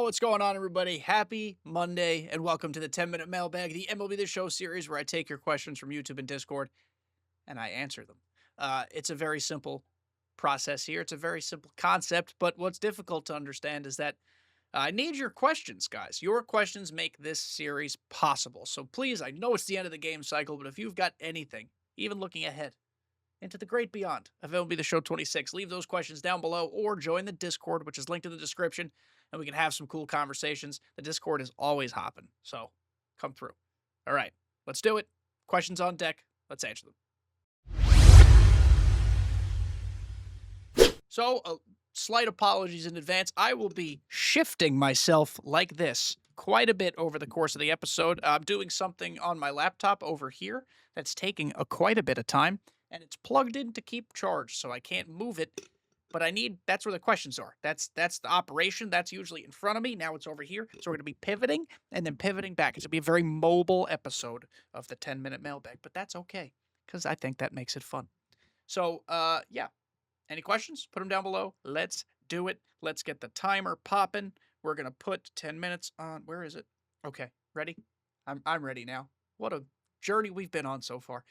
Yo, what's going on, everybody? Happy Monday, and welcome to the 10-Minute Mailbag, the MLB The Show series where I take your questions from YouTube and Discord, and I answer them. It's a very simple process here. It's a very simple concept, but what's difficult to understand is that I need your questions, guys. Your questions make this series possible. So please, I know it's the end of the game cycle, but if you've got anything, even looking ahead into the great beyond of MLB The Show 26, leave those questions down below or join the Discord, which is linked in the description, and we can have some cool conversations. The Discord is always hopping, so come through. All right, let's do it. Questions on deck. Let's answer them. So, slight apologies in advance. I will be shifting myself like this quite a bit over the course of the episode. I'm doing something on my laptop over here that's taking quite a bit of time, and it's plugged in to keep charged, so I can't move it. But that's where the questions are. That's the operation. That's usually in front of me. Now it's over here. So we're going to be pivoting and then pivoting back. It's going to be a very mobile episode of the 10-Minute Mailbag, but that's okay because I think that makes it fun. So, yeah. Any questions? Put them down below. Let's do it. Let's get the timer popping. We're going to put 10 minutes on. Where is it? Okay. Ready? I'm ready now. What a journey we've been on so far.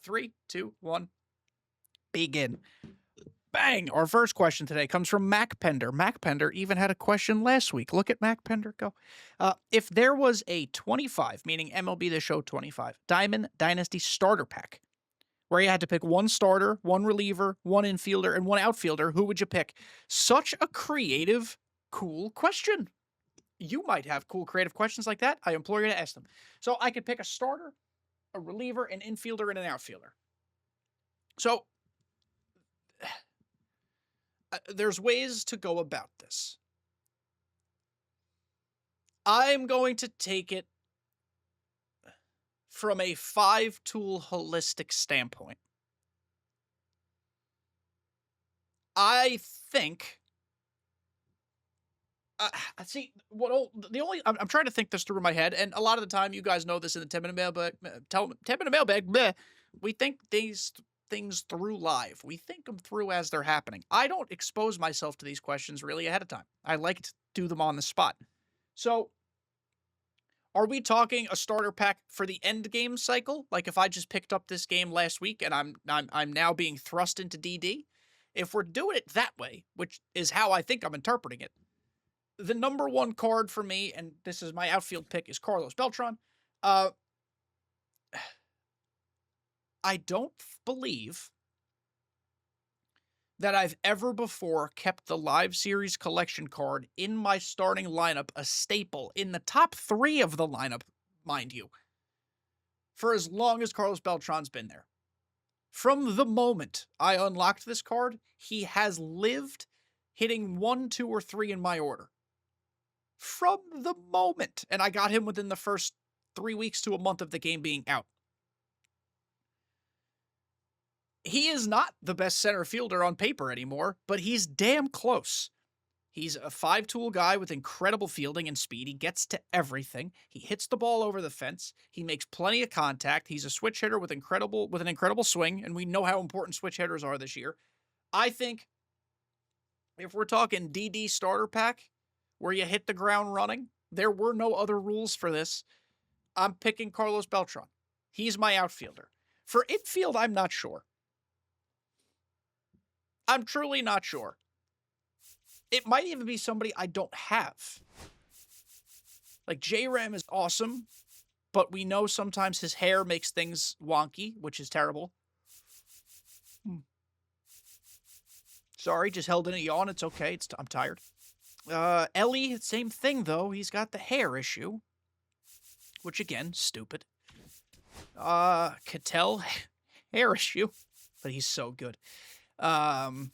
3, 2, 1. Begin. Bang! Our first question today comes from Mac Pender. Mac Pender even had a question last week. Look at Mac Pender go. If there was a 25, meaning MLB The Show 25, Diamond Dynasty starter pack, where you had to pick one starter, one reliever, one infielder, and one outfielder, who would you pick? Such a creative, cool question. You might have cool, creative questions like that. I implore you to ask them. So I could pick a starter, a reliever, an infielder, and an outfielder. So there's ways to go about this. I'm going to take it from a 5-tool holistic standpoint. I think. I'm trying to think this through in my head, and a lot of the time, you guys know this in the 10-Minute Mailbag. 10-Minute Mailbag. Bleh, we think these things through live. We think them through as they're happening. I don't expose myself to these questions really ahead of time. I like to do them on the spot. So, are we talking a starter pack for the end game cycle? Like if I just picked up this game last week and I'm now being thrust into DD? If we're doing it that way, which is how I think I'm interpreting it, the number one card for me, and this is my outfield pick, is Carlos Beltran. I don't believe that I've ever before kept the live series collection card in my starting lineup a staple in the top 3 of the lineup, mind you, for as long as Carlos Beltran's been there. From the moment I unlocked this card, he has lived hitting 1, 2, or 3 in my order. From the moment. And I got him within the first 3 weeks to a month of the game being out. He is not the best center fielder on paper anymore, but he's damn close. He's a 5-tool guy with incredible fielding and speed. He gets to everything. He hits the ball over the fence. He makes plenty of contact. He's a switch hitter with an incredible swing, and we know how important switch hitters are this year. I think if we're talking DD starter pack, where you hit the ground running, there were no other rules for this. I'm picking Carlos Beltran. He's my outfielder. For infield, I'm not sure. I'm truly not sure. It might even be somebody I don't have. Like, J-Ram is awesome, but we know sometimes his hair makes things wonky, which is terrible. Sorry, just held in a yawn. It's okay. I'm tired. Ellie, same thing, though. He's got the hair issue, which, again, stupid. Cattell, hair issue, but he's so good. And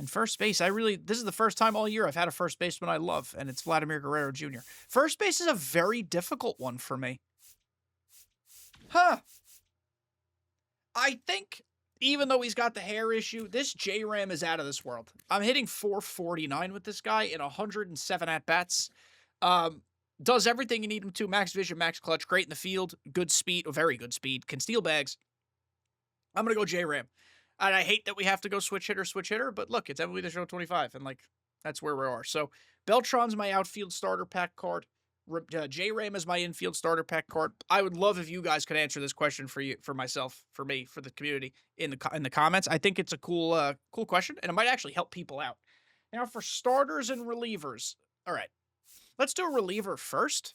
first base, this is the first time all year I've had a first baseman I love, and it's Vladimir Guerrero Jr. First base is a very difficult one for me. I think, even though he's got the hair issue, this J-Ram is out of this world. I'm hitting 449 with this guy in 107 at-bats. Does everything you need him to. Max vision, max clutch, great in the field, good speed, very good speed, can steal bags. I'm going to go J-Ram. And I hate that we have to go switch hitter, but look, it's MLB The Show 25, and, like, That's where we are. So Beltran's my outfield starter pack card. J-Ram is my infield starter pack card. I would love if you guys could answer this question for you, for myself, for me, for the community in the comments. I think it's a cool question, and it might actually help people out. Now for starters and relievers. All right, let's do a reliever first.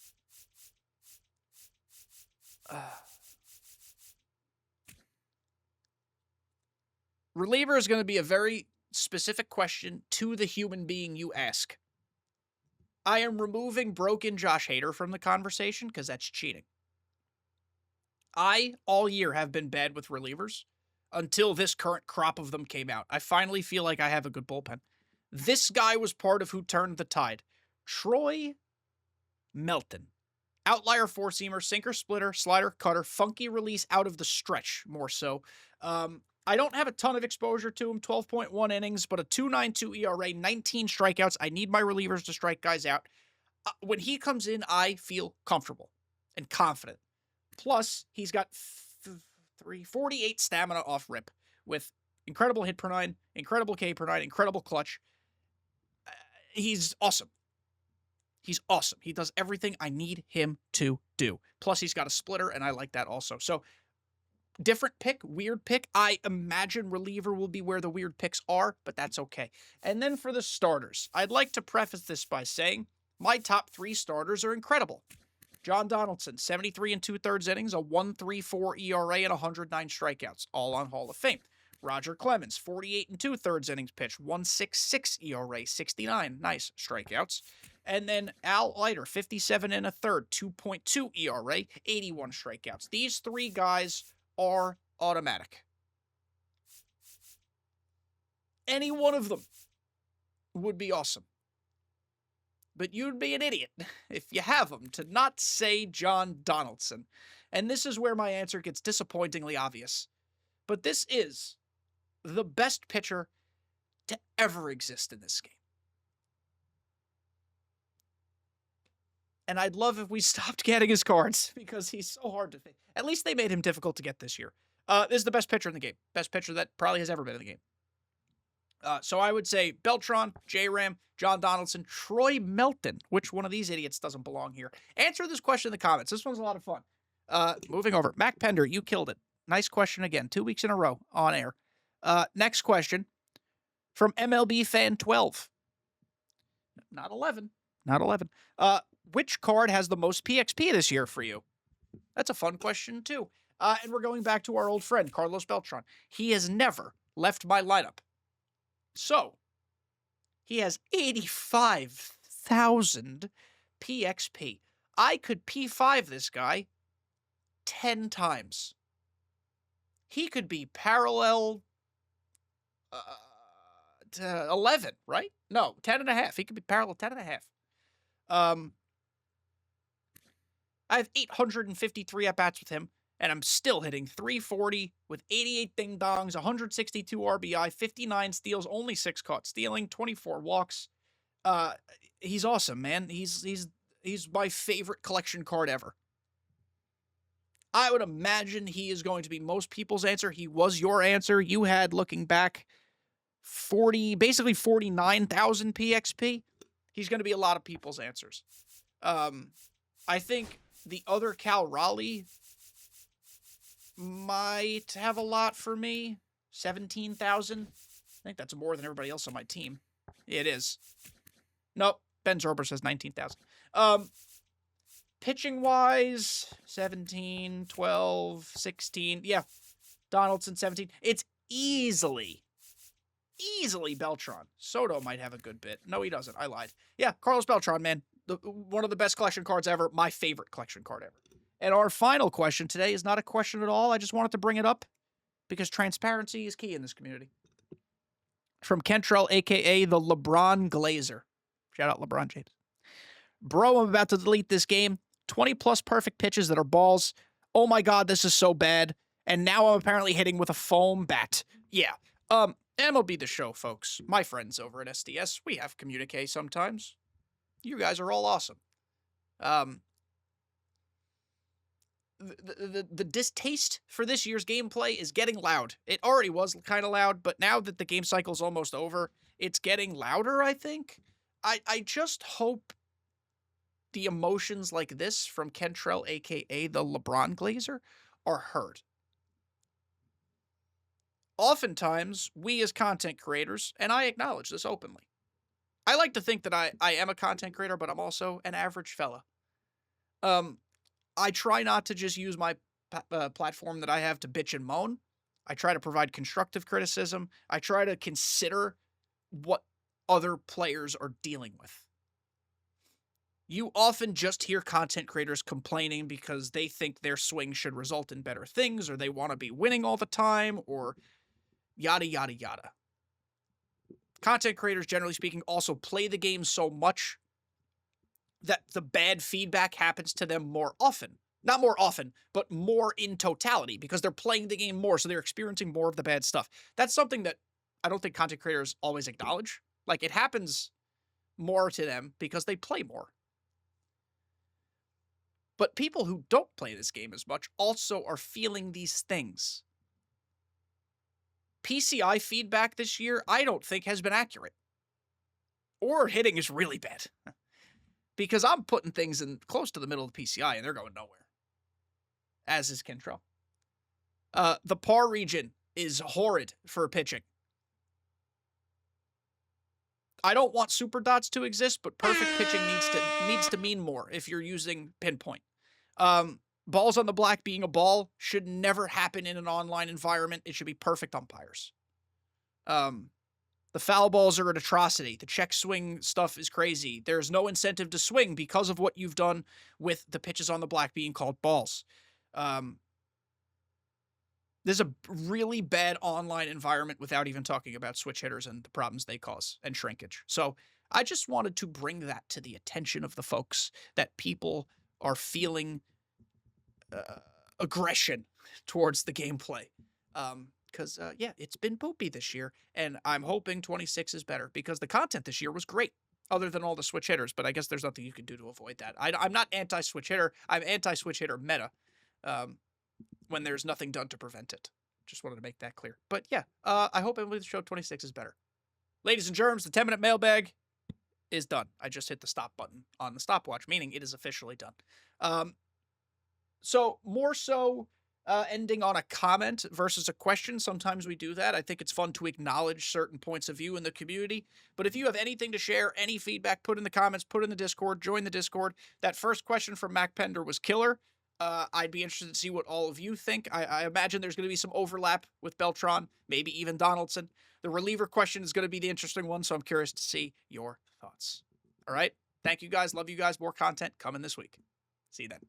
Reliever is going to be a very specific question to the human being you ask. I am removing broken Josh Hader from the conversation because that's cheating. I, all year, have been bad with relievers until this current crop of them came out. I finally feel like I have a good bullpen. This guy was part of who turned the tide. Troy Melton. Outlier four-seamer, sinker, splitter, slider, cutter, funky release out of the stretch, more so. I don't have a ton of exposure to him, 12.1 innings, but a 2.92 ERA, 19 strikeouts. I need my relievers to strike guys out. When he comes in, I feel comfortable and confident. Plus, he's got 48 stamina off rip with incredible hit per nine, incredible K per nine, incredible clutch. He's awesome. He's awesome. He does everything I need him to do. Plus, he's got a splitter, and I like that also. So, different pick, weird pick. I imagine reliever will be where the weird picks are, but that's okay. And then for the starters, I'd like to preface this by saying my top three starters are incredible. John Donaldson, 73 2/3 innings, a 1.34 ERA, and 109 strikeouts, all on Hall of Fame. Roger Clemens, 48 2/3 innings pitched, 1.66 ERA, 69 nice strikeouts. And then Al Leiter, 57 1/3, 2.2 ERA, 81 strikeouts. These three guys are automatic. Any one of them would be awesome. But you'd be an idiot if you have them to not say John Donaldson. And this is where my answer gets disappointingly obvious. But this is the best pitcher to ever exist in this game. And I'd love if we stopped getting his cards because he's so hard to think. At least they made him difficult to get this year. This is the best pitcher in the game. Best pitcher that probably has ever been in the game. So I would say Beltran, J-Ram, John Donaldson, Troy Melton. Which one of these idiots doesn't belong here? Answer this question in the comments. This one's a lot of fun. Moving over. Mac Pender, you killed it. Nice question again. 2 weeks in a row on air. Next question from MLB Fan 12. Not 11. Not 11. Which card has the most PXP this year for you? That's a fun question, too. And we're going back to our old friend, Carlos Beltran. He has never left my lineup. So, he has 85,000 PXP. I could P5 this guy 10 times. He could be parallel to 11, right? No, 10.5. He could be parallel 10.5. I have 853 at-bats with him, and I'm still hitting 340 with 88 ding-dongs, 162 RBI, 59 steals, only 6 caught stealing, 24 walks. He's awesome, man. He's my favorite collection card ever. I would imagine he is going to be most people's answer. He was your answer. You had, looking back, basically 49,000 PXP. He's going to be a lot of people's answers. I think the other Cal Raleigh might have a lot for me. 17,000. I think that's more than everybody else on my team. It is. Nope. Ben Zorber says 19,000. Pitching-wise, 17, 12, 16. Yeah. Donaldson, 17. It's easily Beltran. Soto might have a good bit. No, he doesn't. I lied. Yeah, Carlos Beltran, man. One of the best collection cards ever. My favorite collection card ever. And our final question today is not a question at all. I just wanted to bring it up because transparency is key in this community. From Kentrell, a.k.a. the LeBron Glazer. Shout out LeBron James. Bro, I'm about to delete this game. 20-plus perfect pitches that are balls. Oh my God, this is so bad. And now I'm apparently hitting with a foam bat. Yeah. MLB The Show, folks. My friends over at SDS. We have communique sometimes. You guys are all awesome. The distaste for this year's gameplay is getting loud. It already was kind of loud, but now that the game cycle's almost over, It's getting louder, I think. I just hope the emotions like this from Kentrell, a.k.a. the LeBron Glazer, are heard. Oftentimes, we as content creators, and I acknowledge this openly, I like to think that I am a content creator, but I'm also an average fella. I try not to just use my platform that I have to bitch and moan. I try to provide constructive criticism. I try to consider what other players are dealing with. You often just hear content creators complaining because they think their swing should result in better things, or they want to be winning all the time, or yada, yada, yada. Content creators, generally speaking, also play the game so much that the bad feedback happens to them more often. Not more often, but more in totality, because they're playing the game more, so they're experiencing more of the bad stuff. That's something that I don't think content creators always acknowledge. Like, it happens more to them because they play more. But people who don't play this game as much also are feeling these things. PCI feedback this year, I don't think has been accurate. Or hitting is really bad. Because I'm putting things in close to the middle of the PCI and they're going nowhere. As is Kentrell. The par region is horrid for pitching. I don't want super dots to exist, but perfect pitching needs to mean more if you're using pinpoint. Balls on the black being a ball should never happen in an online environment. It should be perfect umpires. The foul balls are an atrocity. The check swing stuff is crazy. There's no incentive to swing because of what you've done with the pitches on the black being called balls. There's a really bad online environment without even talking about switch hitters and the problems they cause and shrinkage. So I just wanted to bring that to the attention of the folks, that people are feeling aggression towards the gameplay. Because, yeah, it's been poopy this year, and I'm hoping 26 is better, because the content this year was great, other than all the switch hitters, but I guess there's nothing you can do to avoid that. I'm not anti-switch hitter. I'm anti-switch hitter meta when there's nothing done to prevent it. Just wanted to make that clear. But, yeah, I hope MLB The Show 26 is better. Ladies and germs, the 10-minute mailbag is done. I just hit the stop button on the stopwatch, meaning it is officially done. So, more so ending on a comment versus a question. Sometimes we do that. I think it's fun to acknowledge certain points of view in the community. But if you have anything to share, any feedback, put in the comments, put in the Discord, join the Discord. That first question from Mac Pender was killer. I'd be interested to see what all of you think. I imagine there's going to be some overlap with Beltran, maybe even Donaldson. The reliever question is going to be the interesting one, so I'm curious to see your thoughts. All right? Thank you guys. Love you guys. More content coming this week. See you then.